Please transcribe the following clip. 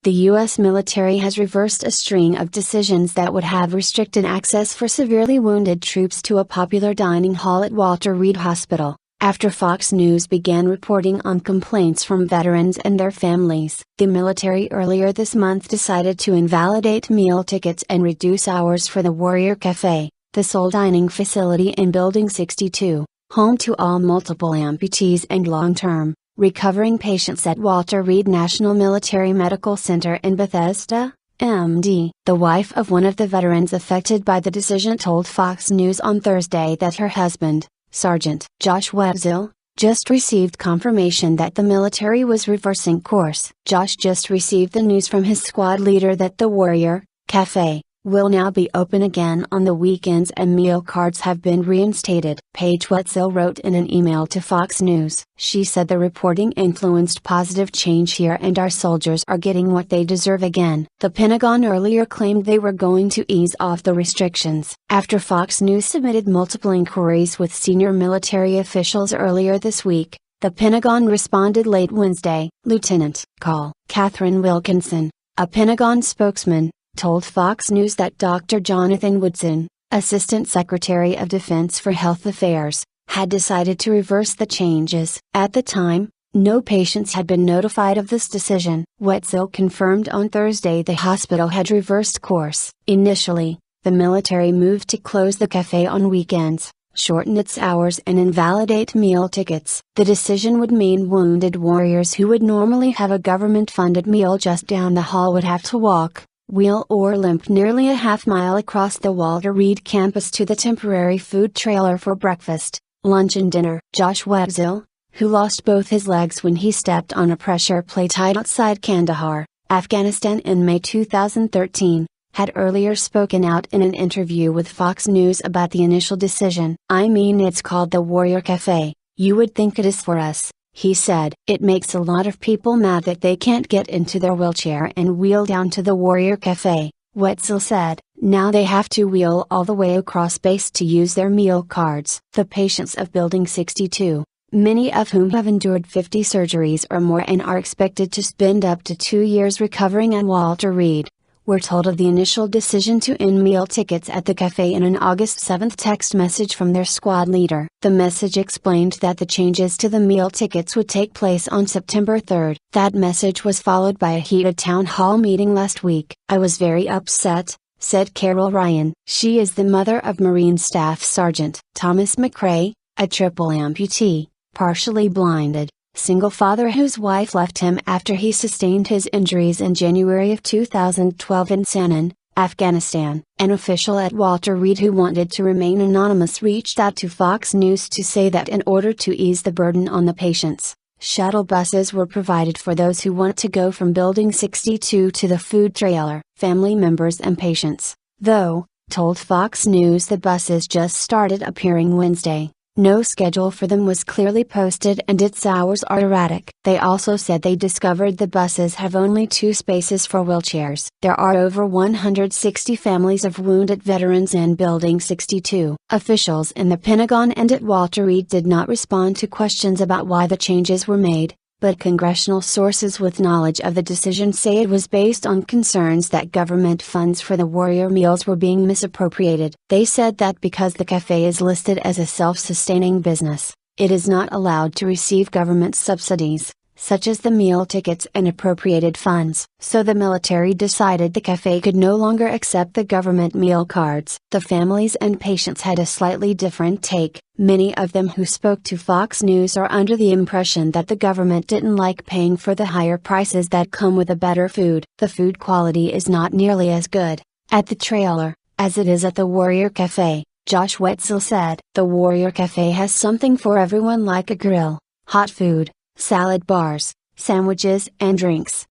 The U.S. military has reversed a string of decisions that would have restricted access for severely wounded troops to a popular dining hall at Walter Reed Hospital, after Fox News began reporting on complaints from veterans and their families. The military earlier this month decided to invalidate meal tickets and reduce hours for the Warrior Cafe, the sole dining facility in Building 62, home to all multiple amputees and long-term, recovering patients at Walter Reed National Military Medical Center in Bethesda, MD. The wife of one of the veterans affected by the decision told Fox News on Thursday that her husband, Sergeant Josh Wetzel, just received confirmation that the military was reversing course. Josh just received the news from his squad leader that the Warrior Cafe will now be open again on the weekends and meal cards have been reinstated, Paige Wetzel wrote in an email to Fox News. She said the reporting influenced positive change here and our soldiers are getting what they deserve again. The Pentagon earlier claimed they were going to ease off the restrictions. After Fox News submitted multiple inquiries with senior military officials earlier this week, the Pentagon responded late Wednesday. Lieutenant Col. Catherine Wilkinson, a Pentagon spokesman, told Fox News that Dr. Jonathan Woodson, Assistant Secretary of Defense for Health Affairs, had decided to reverse the changes. At the time, no patients had been notified of this decision. Wetzel confirmed on Thursday the hospital had reversed course. Initially, the military moved to close the cafe on weekends, shorten its hours and invalidate meal tickets. The decision would mean wounded warriors who would normally have a government-funded meal just down the hall would have to walk, wheel or limp nearly a half-mile across the Walter Reed campus to the temporary food trailer for breakfast, lunch and dinner. Josh Wetzel, who lost both his legs when he stepped on a pressure plate outside Kandahar, Afghanistan in May 2013, had earlier spoken out in an interview with Fox News about the initial decision. "I mean, it's called the Warrior Cafe, you would think it is for us," he said. "It makes a lot of people mad that they can't get into their wheelchair and wheel down to the Warrior Cafe," Wetzel said. "Now they have to wheel all the way across base to use their meal cards." The patients of Building 62, many of whom have endured 50 surgeries or more and are expected to spend up to 2 years recovering at Walter Reed, were told of the initial decision to end meal tickets at the cafe in an August 7 text message from their squad leader. The message explained that the changes to the meal tickets would take place on September 3. That message was followed by a heated town hall meeting last week. "I was very upset," said Carol Ryan. She is the mother of Marine Staff Sergeant Thomas McRae, a triple amputee, partially blinded, single father whose wife left him after he sustained his injuries in January of 2012 in Sanan, Afghanistan. An official at Walter Reed who wanted to remain anonymous reached out to Fox News to say that in order to ease the burden on the patients, shuttle buses were provided for those who want to go from Building 62 to the food trailer. Family members and patients, though, told Fox News the buses just started appearing Wednesday. No schedule for them was clearly posted and its hours are erratic. They also said they discovered the buses have only 2 spaces for wheelchairs. There are over 160 families of wounded veterans in Building 62. Officials in the Pentagon and at Walter Reed did not respond to questions about why the changes were made, but congressional sources with knowledge of the decision say it was based on concerns that government funds for the Warrior meals were being misappropriated. They said that because the cafe is listed as a self-sustaining business, it is not allowed to receive government subsidies, such as the meal tickets and appropriated funds. So the military decided the cafe could no longer accept the government meal cards. The families and patients had a slightly different take. Many of them who spoke to Fox News are under the impression that the government didn't like paying for the higher prices that come with a better food. The food quality is not nearly as good at the trailer as it is at the Warrior Cafe, Josh Wetzel said. The Warrior Cafe has something for everyone, like a grill, hot food, salad bars, sandwiches and drinks.